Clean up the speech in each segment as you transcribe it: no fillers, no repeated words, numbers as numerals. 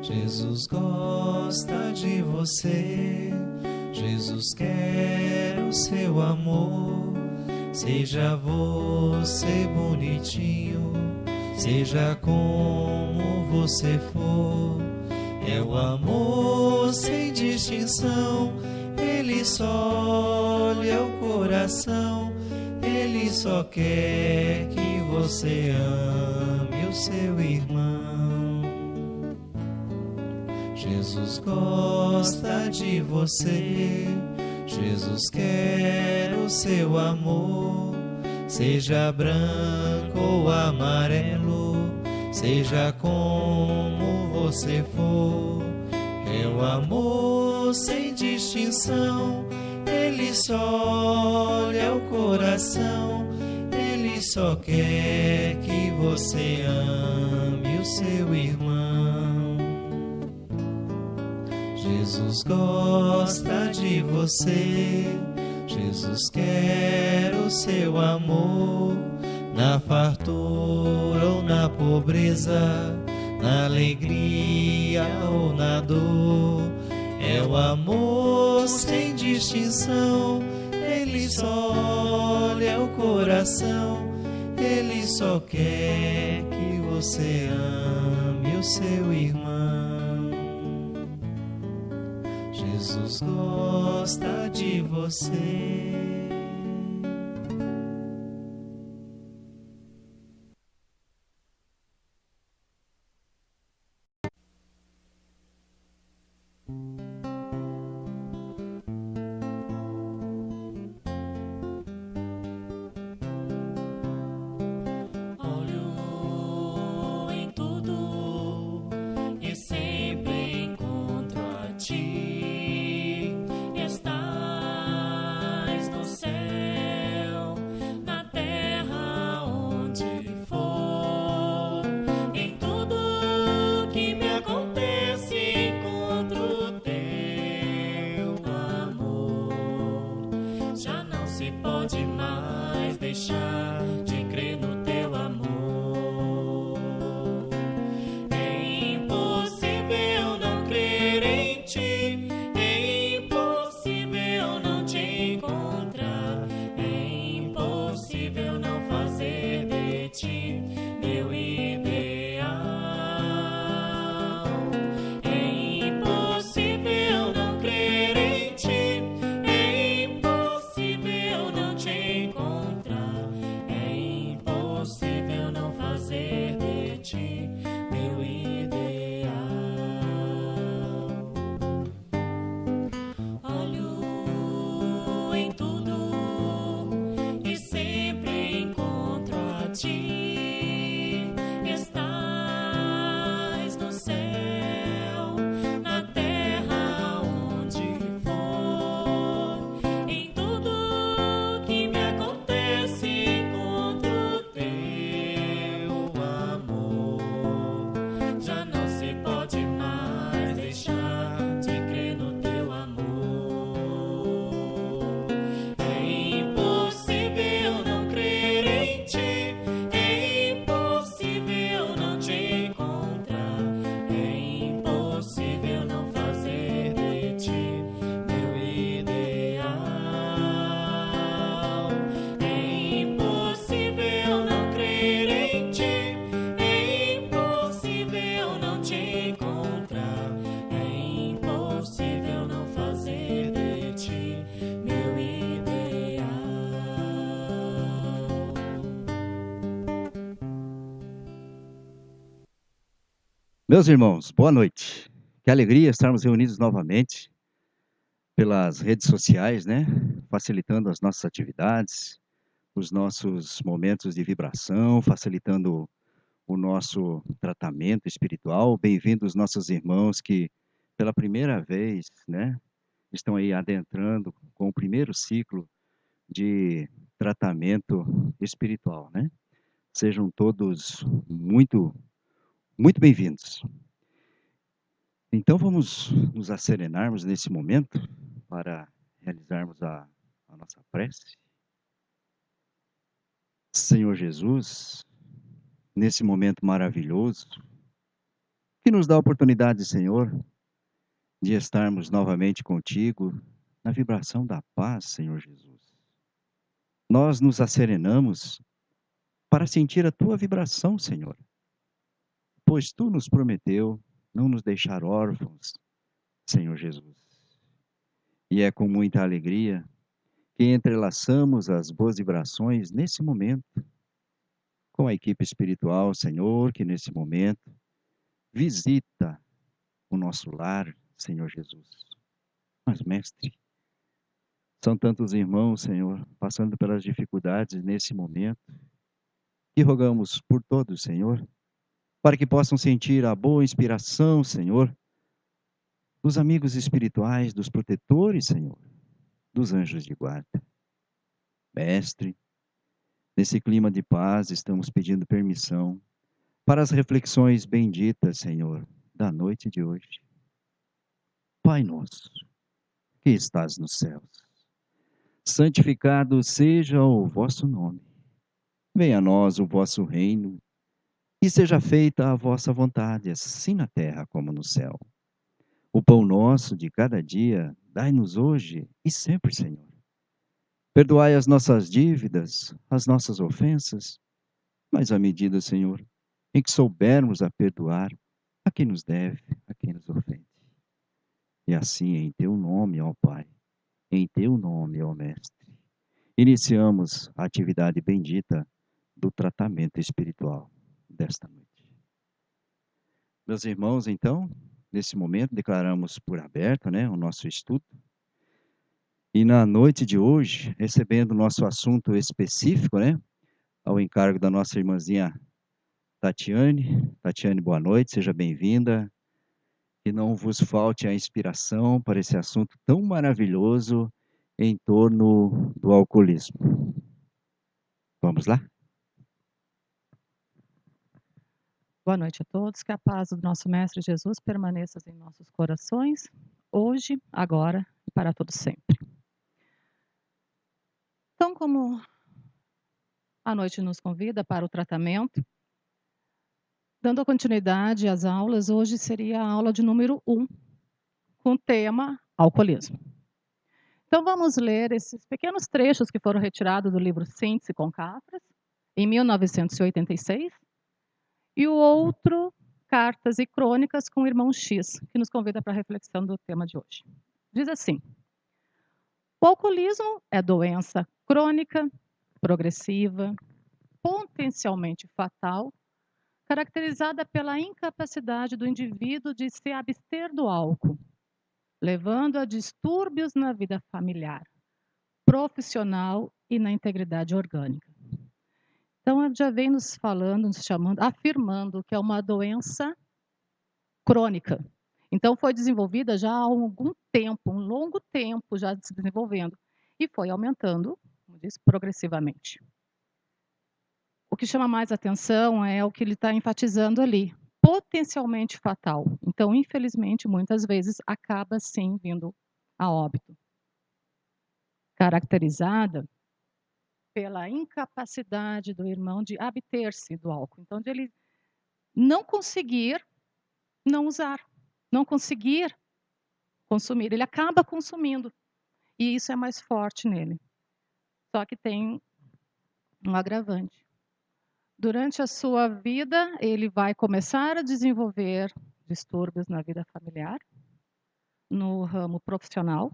Jesus gosta de você, Jesus quer o seu amor. Seja você bonitinho, seja como você for, é o amor sem distinção. Ele só olha o coração, Ele só quer que você ame o seu irmão. Jesus gosta de você, Jesus quer o seu amor. Seja branco ou amarelo, seja como você for, é o amor sem distinção. Ele só olha o coração, Ele só quer que você ame o seu irmão. Jesus gosta de você, Jesus quer o seu amor. Na fartura ou na pobreza, na alegria ou na dor, é o amor sem distinção. Ele só olha o coração, Ele só quer que você ame o seu irmão. Jesus gosta de você. Encontrar Meus irmãos, boa noite. Que alegria estarmos reunidos novamente pelas redes sociais, né? Facilitando as nossas atividades, os nossos momentos de vibração, facilitando o nosso tratamento espiritual. Bem-vindos nossos irmãos que pela primeira vez, né, estão aí adentrando com o primeiro ciclo de tratamento espiritual, né? Sejam todos muito bem-vindos. Então vamos nos asserenarmos nesse momento para realizarmos a nossa prece. Senhor Jesus, nesse momento maravilhoso, que nos dá a oportunidade, Senhor, de estarmos novamente contigo na vibração da paz, Senhor Jesus. Nós nos asserenamos para sentir a tua vibração, Senhor, pois tu nos prometeu não nos deixar órfãos, Senhor Jesus. E é com muita alegria que entrelaçamos as boas vibrações nesse momento com a equipe espiritual, Senhor, que nesse momento visita o nosso lar, Senhor Jesus. Mas, Mestre, são tantos irmãos, Senhor, passando pelas dificuldades nesse momento, e rogamos por todos, Senhor, para que possam sentir a boa inspiração, Senhor, dos amigos espirituais, dos protetores, Senhor, dos anjos de guarda. Mestre, nesse clima de paz, estamos pedindo permissão para as reflexões benditas, Senhor, da noite de hoje. Pai nosso, que estás nos céus, santificado seja o vosso nome. Venha a nós o vosso reino, e seja feita a vossa vontade, assim na terra como no céu. O pão nosso de cada dia, dai-nos hoje e sempre, Senhor. Perdoai as nossas dívidas, as nossas ofensas, mas à medida, Senhor, em que soubermos a perdoar a quem nos deve, a quem nos ofende. E assim, em teu nome, ó Pai, em teu nome, ó Mestre, iniciamos a atividade bendita do tratamento espiritual desta noite. Meus irmãos, então, nesse momento declaramos por aberto, né, o nosso estudo. E na noite de hoje, recebendo o nosso assunto específico, né, ao encargo da nossa irmãzinha Tatiane. Tatiane, boa noite, seja bem-vinda. Que não vos falte a inspiração para esse assunto tão maravilhoso em torno do alcoolismo. Vamos lá? Boa noite a todos, que a paz do nosso Mestre Jesus permaneça em nossos corações, hoje, agora e para todo sempre. Então, como a noite nos convida para o tratamento, dando continuidade às aulas, hoje seria a aula de número 1, com o tema alcoolismo. Então, vamos ler esses pequenos trechos que foram retirados do livro Síntese com Cafras, em 1986, e o outro, Cartas e Crônicas com o Irmão X, que nos convida para a reflexão do tema de hoje. Diz assim: o alcoolismo é doença crônica, progressiva, potencialmente fatal, caracterizada pela incapacidade do indivíduo de se abster do álcool, levando a distúrbios na vida familiar, profissional e na integridade orgânica. Então, ela já vem nos falando, nos chamando, afirmando que é uma doença crônica. Então, foi desenvolvida já há algum tempo, um longo tempo já se desenvolvendo, e foi aumentando, como disse, progressivamente. O que chama mais atenção é o que ele está enfatizando ali, potencialmente fatal. Então, infelizmente, muitas vezes acaba sim vindo a óbito. Caracterizada pela incapacidade do irmão de abster-se do álcool. Então, de ele não conseguir não usar, não conseguir consumir. Ele acaba consumindo. E isso é mais forte nele. Só que tem um agravante. Durante a sua vida, ele vai começar a desenvolver distúrbios na vida familiar, no ramo profissional,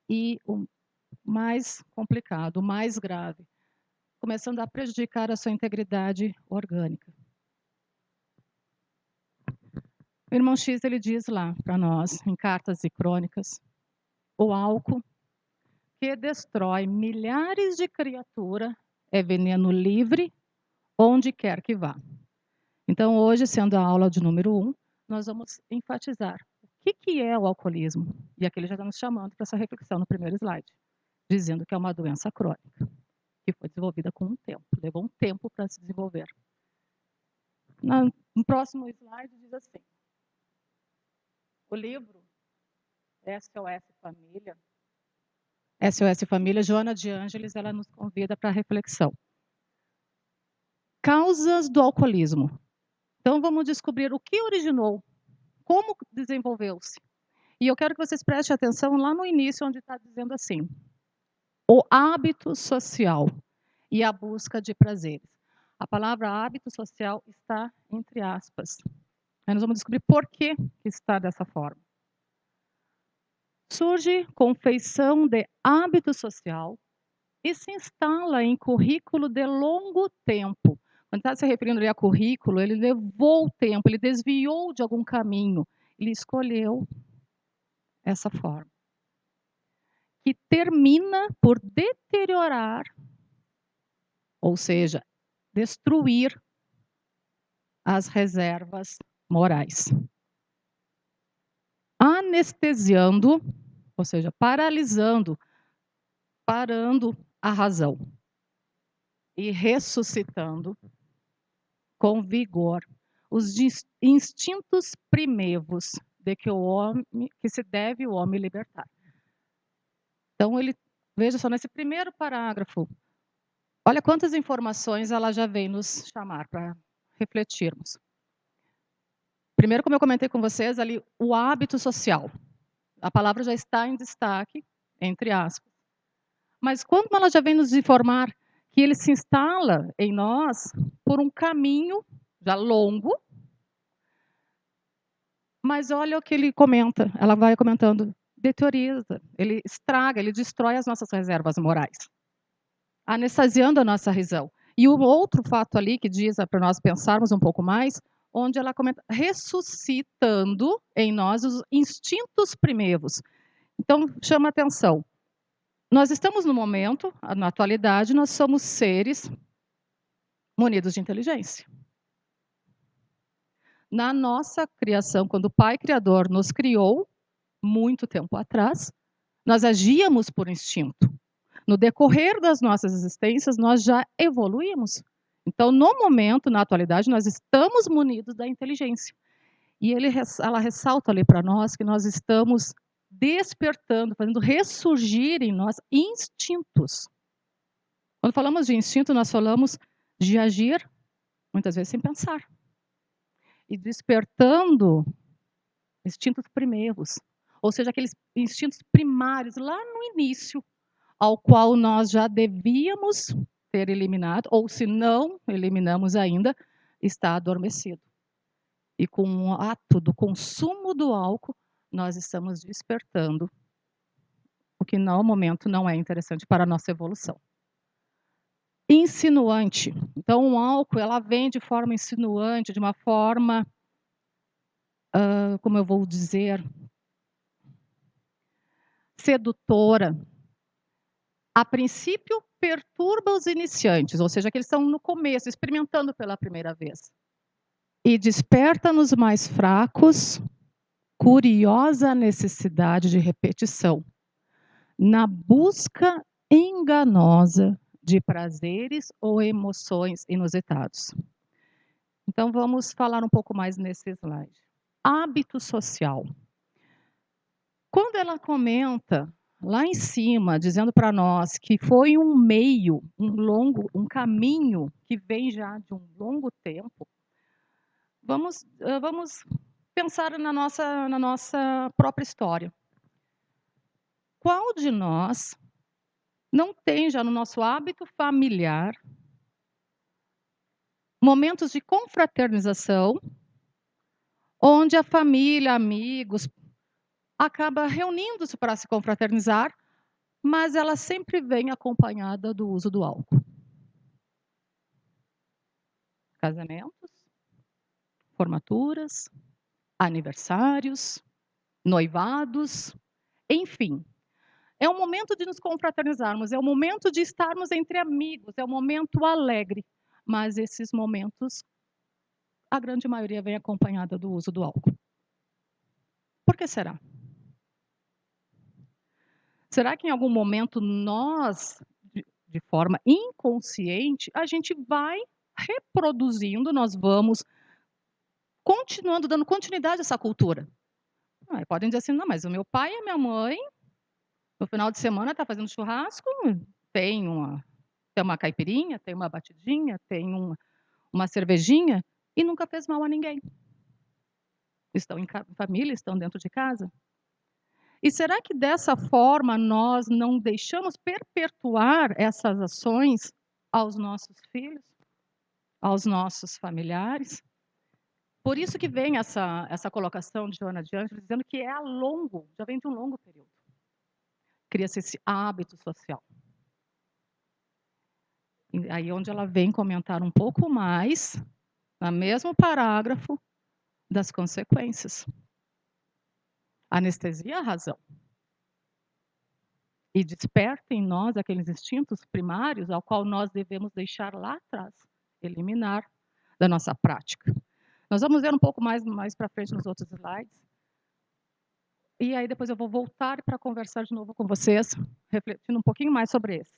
e o mais complicado, o mais grave, começando a prejudicar a sua integridade orgânica. O irmão X, ele diz lá para nós, em Cartas e Crônicas, o álcool que destrói milhares de criaturas é veneno livre onde quer que vá. Então, hoje, sendo a aula de número 1, nós vamos enfatizar o que é o alcoolismo. E aqui ele já está nos chamando para essa reflexão no primeiro slide, dizendo que é uma doença crônica, que foi desenvolvida com um tempo, levou um tempo para se desenvolver. No próximo slide diz assim, o livro SOS Família, SOS Família, Joana de Ângeles, ela nos convida para a reflexão. Causas do alcoolismo. Então, vamos descobrir o que originou, como desenvolveu-se. E eu quero que vocês prestem atenção lá no início, onde está dizendo assim, o hábito social e a busca de prazeres. A palavra hábito social está entre aspas. Aí nós vamos descobrir por que está dessa forma. Surge confeição de hábito social e se instala em currículo de longo tempo. Quando está se referindo ali a currículo, ele levou o tempo, ele desviou de algum caminho, ele escolheu essa forma. Que termina por deteriorar, ou seja, destruir as reservas morais. Anestesiando, ou seja, paralisando, parando a razão. E ressuscitando com vigor os instintos primevos de que o homem, que se deve o homem libertar. Então ele, veja só nesse primeiro parágrafo, olha quantas informações ela já vem nos chamar para refletirmos. Primeiro, como eu comentei com vocês ali, o hábito social. A palavra já está em destaque, entre aspas. Mas quando ela já vem nos informar que ele se instala em nós por um caminho já longo, mas olha o que ele comenta, ela vai comentando, deterioriza, ele estraga, ele destrói as nossas reservas morais, anestesiando a nossa razão. E o outro fato ali que diz para nós pensarmos um pouco mais, onde ela comenta, ressuscitando em nós os instintos primeiros. Então, chama atenção. Nós estamos no momento, na atualidade, nós somos seres munidos de inteligência. Na nossa criação, quando o Pai Criador nos criou, muito tempo atrás, nós agíamos por instinto. No decorrer das nossas existências, nós já evoluímos. Então, no momento, na atualidade, nós estamos munidos da inteligência. E ela ressalta ali para nós que nós estamos despertando, fazendo ressurgir em nós instintos. Quando falamos de instinto, nós falamos de agir, muitas vezes sem pensar. E despertando instintos primeiros. Ou seja, aqueles instintos primários lá no início, ao qual nós já devíamos ter eliminado, ou se não eliminamos ainda, está adormecido. E com o ato do consumo do álcool, nós estamos despertando, o que no momento não é interessante para a nossa evolução. Insinuante. Então, o álcool, ela vem de forma insinuante, de uma forma, como eu vou dizer, sedutora. A princípio, perturba os iniciantes, ou seja, que eles estão no começo, experimentando pela primeira vez. E desperta nos mais fracos curiosa necessidade de repetição, na busca enganosa de prazeres ou emoções inusitados. Então, vamos falar um pouco mais nesse slide. Hábito social. Quando ela comenta lá em cima, dizendo para nós que foi um meio, um caminho que vem já de um longo tempo, vamos pensar na nossa própria história. Qual de nós não tem já no nosso hábito familiar momentos de confraternização, onde a família, amigos, acaba reunindo-se para se confraternizar, mas ela sempre vem acompanhada do uso do álcool. Casamentos, formaturas, aniversários, noivados, enfim. É um momento de nos confraternizarmos, é um momento de estarmos entre amigos, é um momento alegre. Mas esses momentos, a grande maioria vem acompanhada do uso do álcool. Por que será? Será que em algum momento nós, de forma inconsciente, a gente vai reproduzindo, nós vamos continuando, dando continuidade a essa cultura? Podem dizer assim, não, mas o meu pai e a minha mãe, no final de semana, tá fazendo churrasco, tem uma caipirinha, tem uma batidinha, tem uma cervejinha, e nunca fez mal a ninguém. Estão em família, estão dentro de casa. E será que dessa forma nós não deixamos perpetuar essas ações aos nossos filhos, aos nossos familiares? Por isso que vem essa colocação de Joana de Ângeles dizendo que é a longo, já vem de um longo período. Cria-se esse hábito social. E aí onde ela vem comentar um pouco mais, no mesmo parágrafo, das consequências. Anestesia a razão. E desperta em nós aqueles instintos primários ao qual nós devemos deixar lá atrás, eliminar da nossa prática. Nós vamos ver um pouco mais para frente nos outros slides. E aí depois eu vou voltar para conversar de novo com vocês, refletindo um pouquinho mais sobre esse.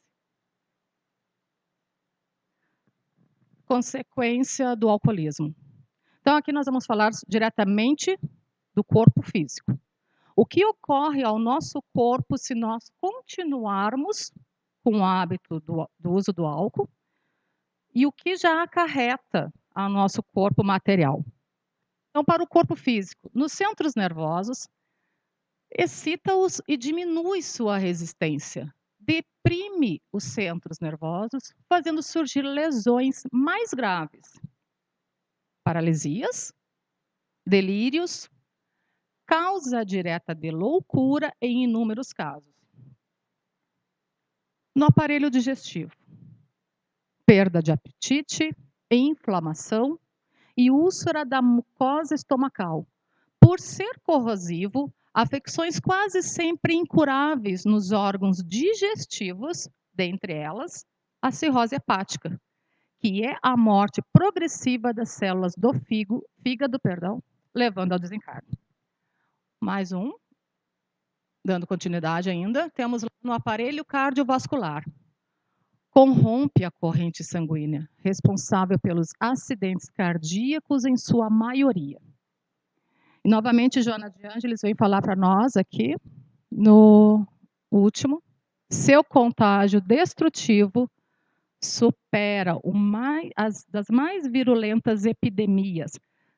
Consequência do alcoolismo. Então aqui nós vamos falar diretamente do corpo físico. O que ocorre ao nosso corpo se nós continuarmos com o hábito do uso do álcool e o que já acarreta ao nosso corpo material. Então, para o corpo físico, nos centros nervosos, excita-os e diminui sua resistência. Deprime os centros nervosos, fazendo surgir lesões mais graves. Paralisias, delírios, causa direta de loucura em inúmeros casos. No aparelho digestivo, perda de apetite, inflamação e úlcera da mucosa estomacal. Por ser corrosivo, afecções quase sempre incuráveis nos órgãos digestivos, dentre elas, a cirrose hepática, que é a morte progressiva das células do fígado, levando ao desencarne. Mais um, dando continuidade ainda, temos no aparelho cardiovascular. Corrompe a corrente sanguínea, responsável pelos acidentes cardíacos em sua maioria. E novamente, Joana de Ângeles vem falar para nós aqui, no último, seu contágio destrutivo supera das mais virulentas epidemias,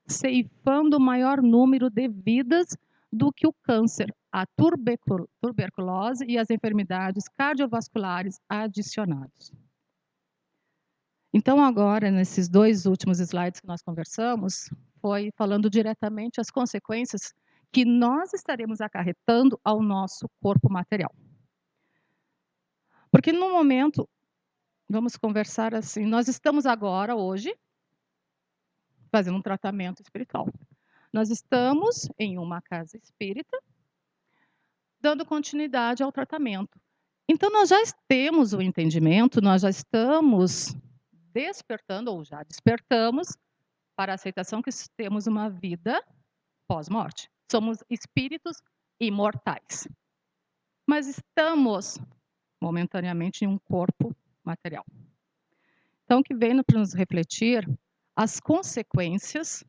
ceifando o maior número de vidas do que o câncer, a tuberculose e as enfermidades cardiovasculares adicionadas. Então, agora, nesses dois últimos slides que nós conversamos, foi falando diretamente as consequências que nós estaremos acarretando ao nosso corpo material. Porque no momento, vamos conversar assim, nós estamos agora, hoje, fazendo um tratamento espiritual. Nós estamos em uma casa espírita, dando continuidade ao tratamento. Então, nós já temos o entendimento, nós já estamos despertando, ou já despertamos, para a aceitação que temos uma vida pós-morte. Somos espíritos imortais. Mas estamos, momentaneamente, em um corpo material. Então, que vem para nos refletir as consequências,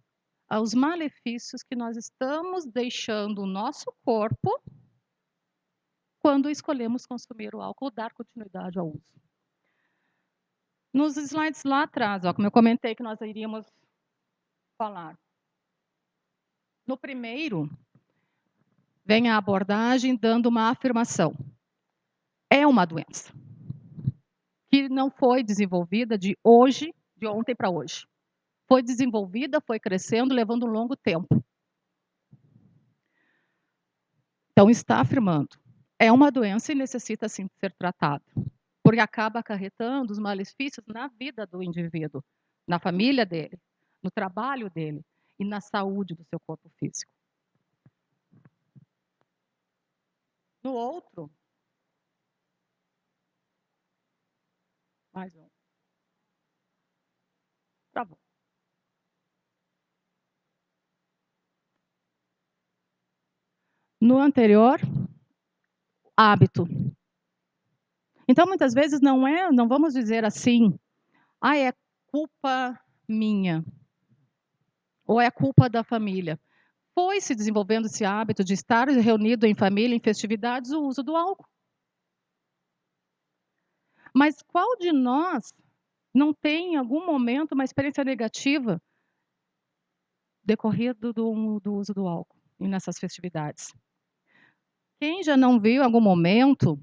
os malefícios que nós estamos deixando o nosso corpo quando escolhemos consumir o álcool ou dar continuidade ao uso. Nos slides lá atrás, como eu comentei que nós iríamos falar. No primeiro, vem a abordagem dando uma afirmação. É uma doença que não foi desenvolvida de ontem para hoje. Foi desenvolvida, foi crescendo, levando um longo tempo. Então, está afirmando, é uma doença e necessita, sim, ser tratada, porque acaba acarretando os malefícios na vida do indivíduo, na família dele, no trabalho dele. e na saúde do seu corpo físico. No outro, mais um. Travou. No anterior, hábito. Então, muitas vezes não vamos dizer assim, é culpa minha, ou é culpa da família. Foi se desenvolvendo esse hábito de estar reunido em família, em festividades, o uso do álcool. Mas qual de nós não tem em algum momento uma experiência negativa decorrido do uso do álcool e nessas festividades? Quem já não viu em algum momento,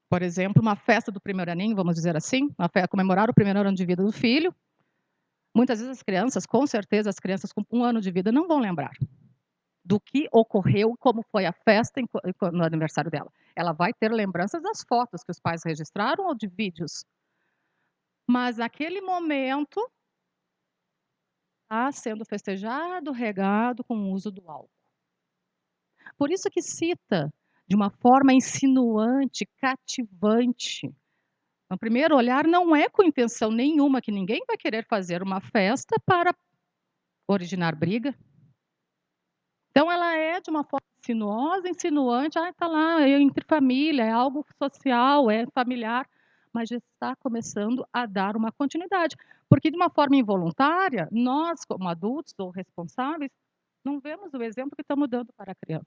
por exemplo, uma festa do primeiro aninho, vamos dizer assim, comemorar o primeiro ano de vida do filho, muitas vezes as crianças, com certeza as crianças com 1 ano de vida não vão lembrar do que ocorreu, como foi a festa no aniversário dela. Ela vai ter lembranças das fotos que os pais registraram ou de vídeos. Mas naquele momento está sendo festejado, regado com o uso do álcool. Por isso que cita de uma forma insinuante, cativante. No primeiro olhar, não é com intenção nenhuma que ninguém vai querer fazer uma festa para originar briga. Então, ela é de uma forma insinuosa, insinuante, está lá, é entre família, é algo social, é familiar, mas já está começando a dar uma continuidade. Porque, de uma forma involuntária, nós, como adultos ou responsáveis, não vemos o exemplo que estamos dando para a criança.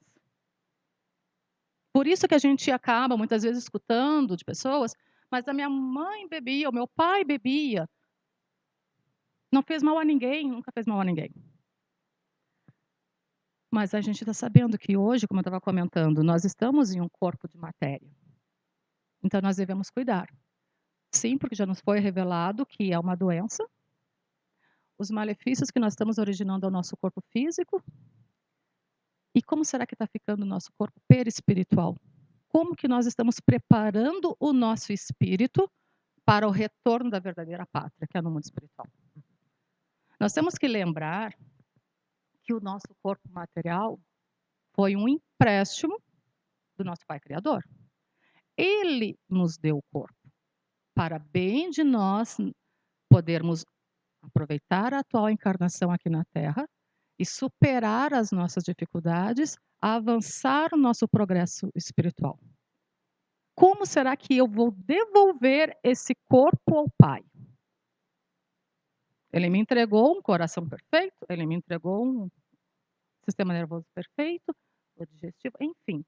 Por isso que a gente acaba, muitas vezes, escutando de pessoas, mas a minha mãe bebia, o meu pai bebia. Não fez mal a ninguém, nunca fez mal a ninguém. Mas a gente está sabendo que hoje, como eu estava comentando, nós estamos em um corpo de matéria. Então, nós devemos cuidar. Sim, porque já nos foi revelado que é uma doença. Os malefícios que nós estamos originando ao nosso corpo físico. E como será que está ficando o nosso corpo perispiritual? Como que nós estamos preparando o nosso espírito para o retorno da verdadeira pátria, que é no mundo espiritual? Nós temos que lembrar que o nosso corpo material foi um empréstimo do nosso Pai Criador. Ele nos deu o corpo para bem de nós podermos aproveitar a atual encarnação aqui na Terra e superar as nossas dificuldades, avançar o nosso progresso espiritual. Como será que eu vou devolver esse corpo ao Pai? Ele me entregou um coração perfeito, ele me entregou um sistema nervoso perfeito, o digestivo, enfim.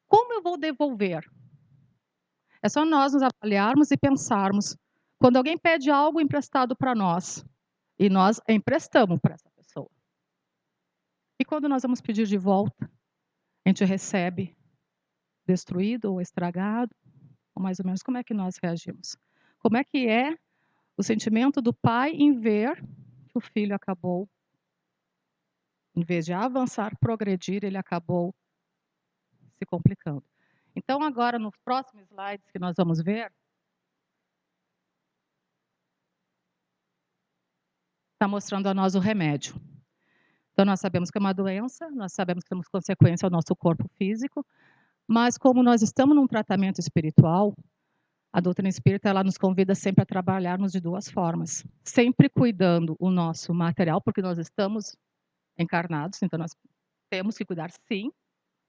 Como eu vou devolver? É só nós nos avaliarmos e pensarmos. Quando alguém pede algo emprestado para nós, e nós emprestamos para essa pessoa. E quando nós vamos pedir de volta, a gente recebe destruído ou estragado, ou mais ou menos, como é que nós reagimos? Como é que é o sentimento do pai em ver que o filho acabou, em vez de avançar, progredir, ele acabou se complicando. Então, agora, nos próximos slides que nós vamos ver, está mostrando a nós o remédio. Então, nós sabemos que é uma doença, nós sabemos que temos consequência ao nosso corpo físico, mas como nós estamos num tratamento espiritual, a doutrina espírita ela nos convida sempre a trabalharmos de 2 formas. Sempre cuidando o nosso material, porque nós estamos encarnados, então nós temos que cuidar, sim,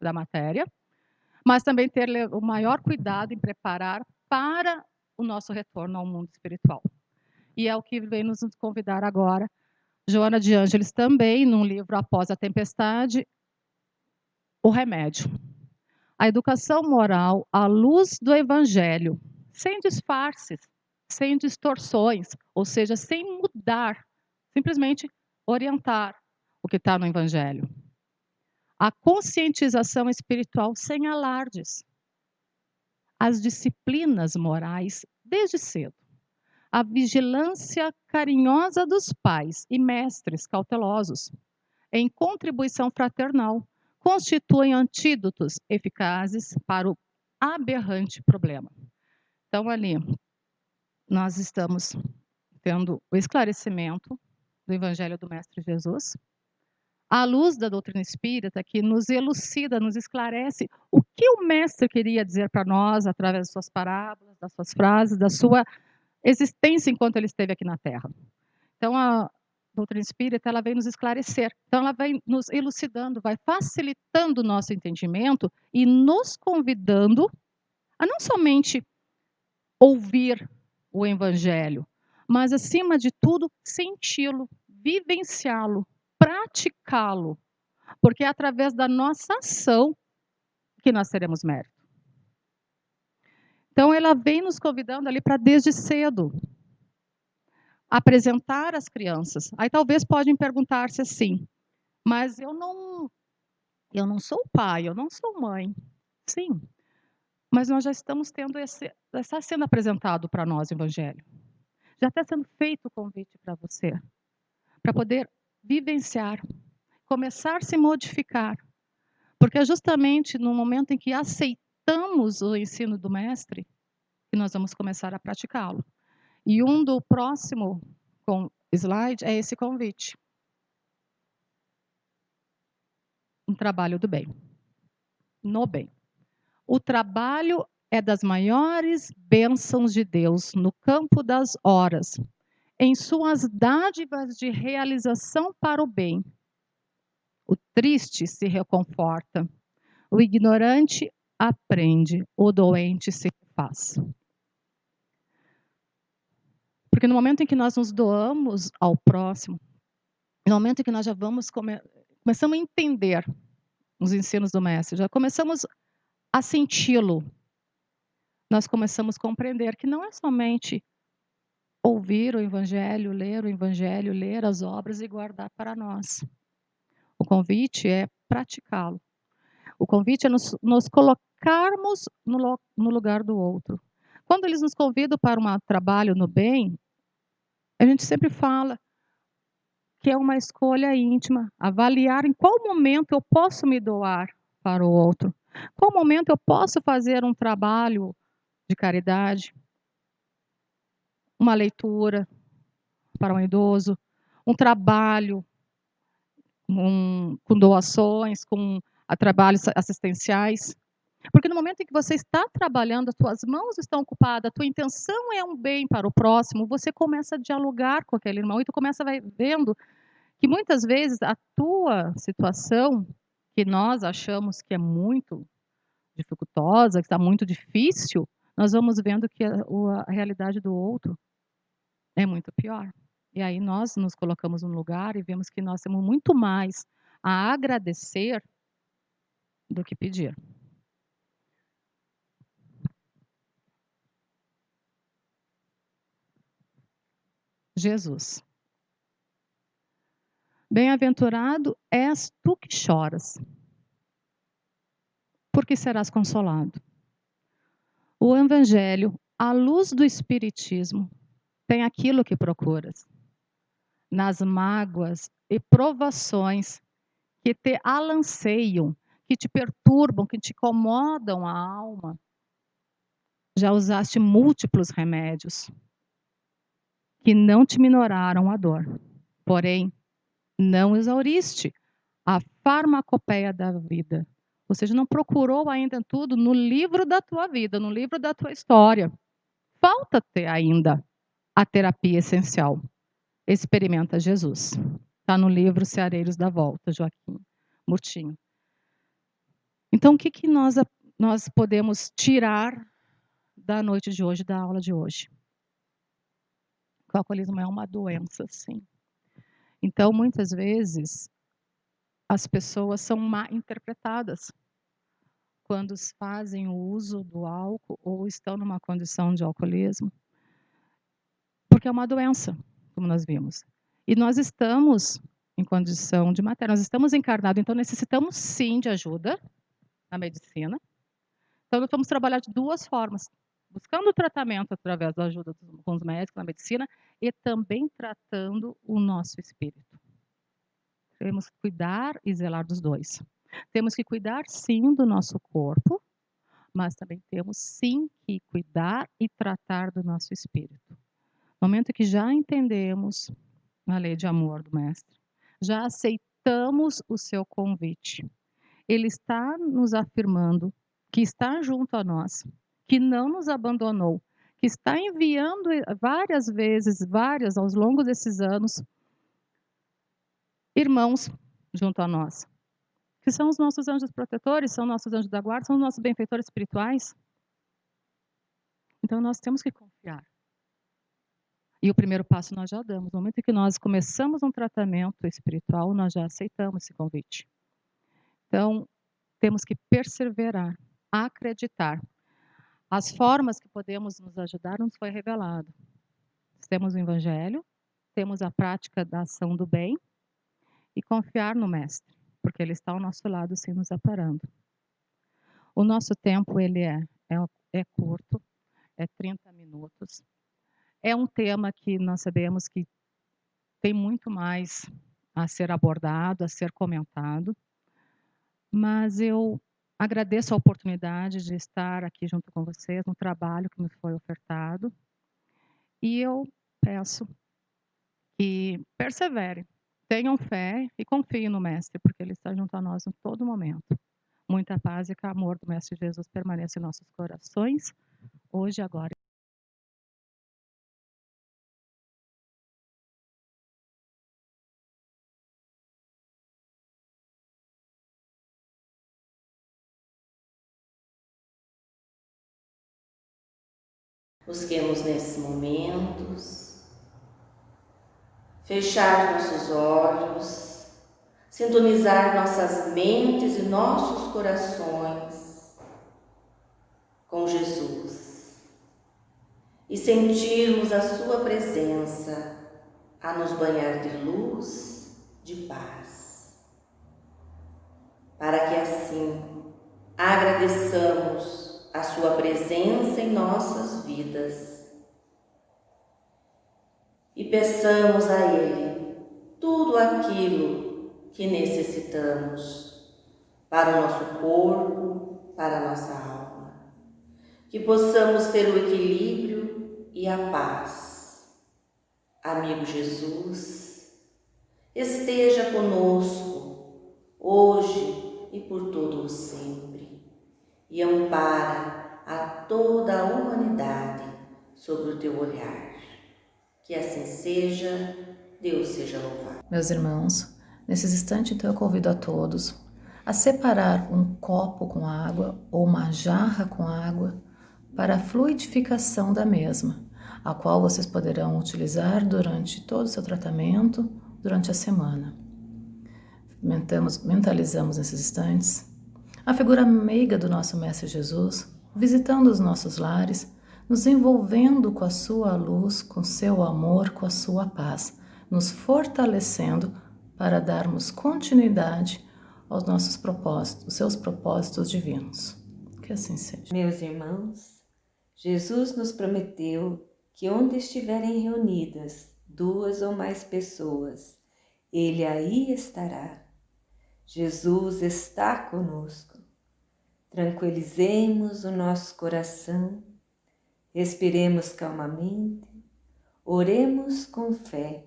da matéria, mas também ter o maior cuidado em preparar para o nosso retorno ao mundo espiritual. E é o que vem nos convidar agora Joana de Ângeles também, num livro Após a Tempestade, o remédio. A educação moral à luz do Evangelho, sem disfarces, sem distorções, ou seja, sem mudar, simplesmente orientar o que está no Evangelho. A conscientização espiritual sem alardes. As disciplinas morais desde cedo. A vigilância carinhosa dos pais e mestres cautelosos, em contribuição fraternal, constituem antídotos eficazes para o aberrante problema. Então, ali, nós estamos tendo o esclarecimento do Evangelho do Mestre Jesus, à luz da doutrina espírita, que nos elucida, nos esclarece o que o Mestre queria dizer para nós através das suas parábolas, das suas frases, da sua existência enquanto ele esteve aqui na Terra. Então, a doutrina espírita, ela vem nos esclarecer. Então, ela vai nos elucidando, vai facilitando o nosso entendimento e nos convidando a não somente ouvir o Evangelho, mas, acima de tudo, senti-lo, vivenciá-lo, praticá-lo, porque é através da nossa ação que nós teremos mérito. Então, ela vem nos convidando ali para desde cedo apresentar às crianças. Aí talvez podem perguntar-se assim, mas eu não sou pai, eu não sou mãe. Sim, mas nós já estamos tendo já está sendo apresentado para nós o Evangelho. Já está sendo feito o convite para você, para poder vivenciar, começar a se modificar. Porque é justamente no momento em que aceitamos o ensino do Mestre que nós vamos começar a praticá-lo. E do próximo slide é esse convite. Um trabalho do bem. No bem. O trabalho é das maiores bênçãos de Deus no campo das horas, em suas dádivas de realização para o bem. O triste se reconforta, o ignorante aprende, o doente se faz. Porque no momento em que nós nos doamos ao próximo, no momento em que nós já começamos a entender os ensinos do Mestre, já começamos a senti-lo, nós começamos a compreender que não é somente ouvir o Evangelho, ler as obras e guardar para nós. O convite é praticá-lo. O convite é nos colocarmos no lugar do outro. Quando eles nos convidam para um trabalho no bem, a gente sempre fala que é uma escolha íntima, avaliar em qual momento eu posso me doar para o outro, qual momento eu posso fazer um trabalho de caridade, uma leitura para um idoso, um trabalho com doações, com trabalhos assistenciais. Porque no momento em que você está trabalhando, as suas mãos estão ocupadas, a tua intenção é um bem para o próximo, você começa a dialogar com aquele irmão e tu começa a vai vendo que muitas vezes a tua situação, que nós achamos que é muito dificultosa, que está muito difícil, nós vamos vendo que a realidade do outro é muito pior. E aí nós nos colocamos num lugar e vemos que nós temos muito mais a agradecer do que pedir. Jesus. Bem-aventurado és tu que choras, porque serás consolado. O Evangelho, à luz do Espiritismo, tem aquilo que procuras. Nas mágoas e provações que te alanceiam, que te perturbam, que te incomodam a alma, já usaste múltiplos remédios que não te minoraram a dor. Porém, não exauriste a farmacopeia da vida. Ou seja, não procurou ainda tudo no livro da tua vida, no livro da tua história. Falta-te ainda a terapia essencial. Experimenta Jesus. Está no livro Ceareiros da Volta, Joaquim Murtinho. Então, o que nós podemos tirar da noite de hoje, da aula de hoje? O alcoolismo é uma doença, sim. Então, muitas vezes, as pessoas são mal interpretadas quando fazem o uso do álcool ou estão numa condição de alcoolismo, porque é uma doença, como nós vimos. E nós estamos em condição de matéria, nós estamos encarnados, então necessitamos sim de ajuda na medicina. Então, nós vamos trabalhar de duas formas, buscando o tratamento através da ajuda com os médicos na medicina e também tratando o nosso espírito. Temos que cuidar e zelar dos dois. Temos que cuidar, sim, do nosso corpo, mas também temos, sim, que cuidar e tratar do nosso espírito. No momento que já entendemos a lei de amor do Mestre. Já aceitamos o seu convite. Ele está nos afirmando que está junto a nós, que não nos abandonou, que está enviando várias vezes, ao longo desses anos, irmãos junto a nós, que são os nossos anjos protetores, são nossos anjos da guarda, são os nossos benfeitores espirituais. Então nós temos que confiar. E o primeiro passo nós já damos. No momento em que nós começamos um tratamento espiritual, nós já aceitamos esse convite. Então, temos que perseverar, acreditar. As formas que podemos nos ajudar nos foi revelado. Temos o Evangelho, temos a prática da ação do bem e confiar no Mestre, porque Ele está ao nosso lado sem nos aparando. O nosso tempo ele é curto, é 30 minutos. É um tema que nós sabemos que tem muito mais a ser abordado, a ser comentado, mas eu agradeço a oportunidade de estar aqui junto com vocês no trabalho que me foi ofertado e eu peço que perseverem, tenham fé e confiem no Mestre, porque Ele está junto a nós em todo momento. Muita paz e amor do Mestre Jesus permaneça em nossos corações, hoje e agora. Busquemos nesses momentos fechar nossos olhos, sintonizar nossas mentes e nossos corações com Jesus e sentirmos a sua presença a nos banhar de luz, de paz, para que assim agradeçamos a sua presença em nossas vidas e peçamos a Ele tudo aquilo que necessitamos para o nosso corpo, para a nossa alma, que possamos ter o equilíbrio e a paz. Amigo Jesus, esteja conosco hoje e por todo o sempre e ampara a toda a humanidade sobre o teu olhar. Que assim seja, Deus seja louvado. Meus irmãos, nesses instantes então eu convido a todos a separar um copo com água ou uma jarra com água para a fluidificação da mesma, a qual vocês poderão utilizar durante todo o seu tratamento, durante a semana. Mentalizamos nesses instantes a figura meiga do nosso Mestre Jesus, visitando os nossos lares, nos envolvendo com a sua luz, com seu amor, com a sua paz, nos fortalecendo para darmos continuidade aos nossos propósitos, os seus propósitos divinos. Que assim seja. Meus irmãos, Jesus nos prometeu que onde estiverem reunidas 2 ou mais pessoas, Ele aí estará. Jesus está conosco. Tranquilizemos o nosso coração, respiremos calmamente, oremos com fé,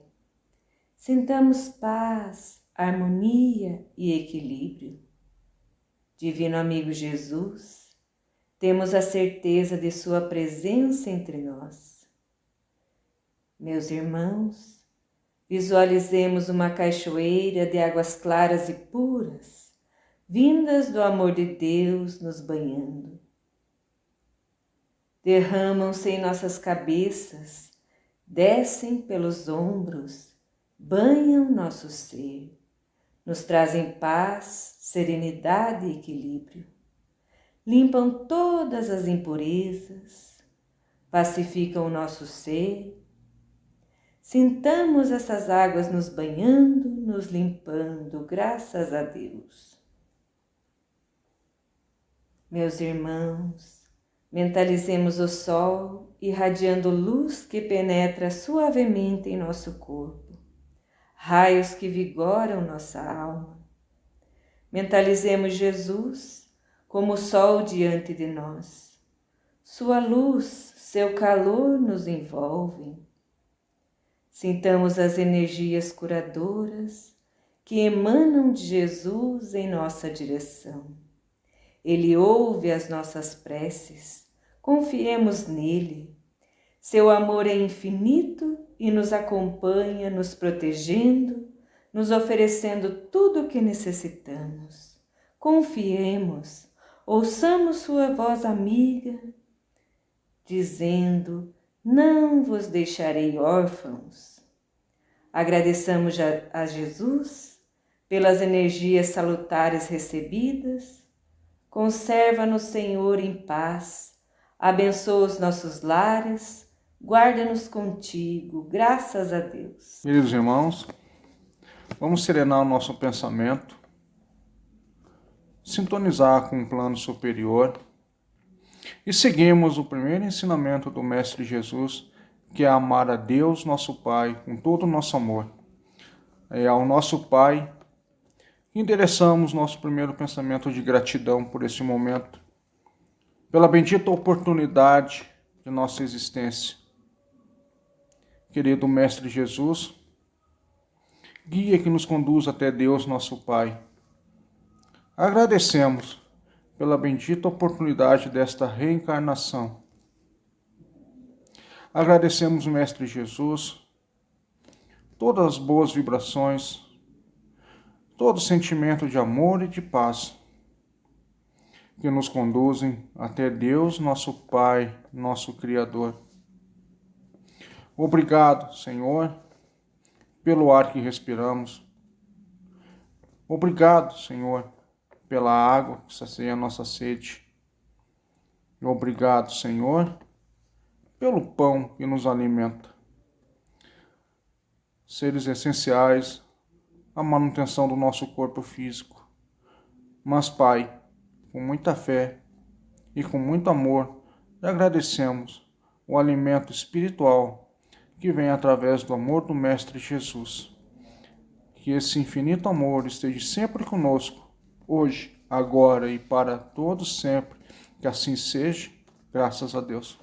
sintamos paz, harmonia e equilíbrio. Divino amigo Jesus, temos a certeza de sua presença entre nós. Meus irmãos, visualizemos uma cachoeira de águas claras e puras, vindas do amor de Deus nos banhando. Derramam-se em nossas cabeças, descem pelos ombros, banham nosso ser, nos trazem paz, serenidade e equilíbrio. Limpam todas as impurezas, pacificam o nosso ser. Sintamos essas águas nos banhando, nos limpando, graças a Deus. Meus irmãos, mentalizemos o sol irradiando luz que penetra suavemente em nosso corpo, raios que vigoram nossa alma. Mentalizemos Jesus como o sol diante de nós. Sua luz, seu calor nos envolvem. Sintamos as energias curadoras que emanam de Jesus em nossa direção. Ele ouve as nossas preces, confiemos nele. Seu amor é infinito e nos acompanha, nos protegendo, nos oferecendo tudo o que necessitamos. Confiemos, ouçamos sua voz amiga, dizendo: não vos deixarei órfãos. Agradeçamos a Jesus pelas energias salutares recebidas. Conserva-nos, Senhor, em paz. Abençoa os nossos lares. Guarda-nos contigo. Graças a Deus. Queridos irmãos, vamos serenar o nosso pensamento, sintonizar com um plano superior e seguimos o primeiro ensinamento do Mestre Jesus, que é amar a Deus, nosso Pai, com todo o nosso amor. É ao nosso Pai que endereçamos nosso primeiro pensamento de gratidão por este momento, pela bendita oportunidade de nossa existência. Querido Mestre Jesus, guia que nos conduz até Deus, nosso Pai. Agradecemos pela bendita oportunidade desta reencarnação. Agradecemos, Mestre Jesus, todas as boas vibrações, todo sentimento de amor e de paz que nos conduzem até Deus, nosso Pai, nosso Criador. Obrigado, Senhor, pelo ar que respiramos. Obrigado, Senhor, pela água que sacia a nossa sede. Obrigado, Senhor, pelo pão que nos alimenta. Seres essenciais à manutenção do nosso corpo físico. Mas, Pai, com muita fé e com muito amor, agradecemos o alimento espiritual que vem através do amor do Mestre Jesus. Que esse infinito amor esteja sempre conosco, hoje, agora e para todos sempre. Que assim seja, graças a Deus.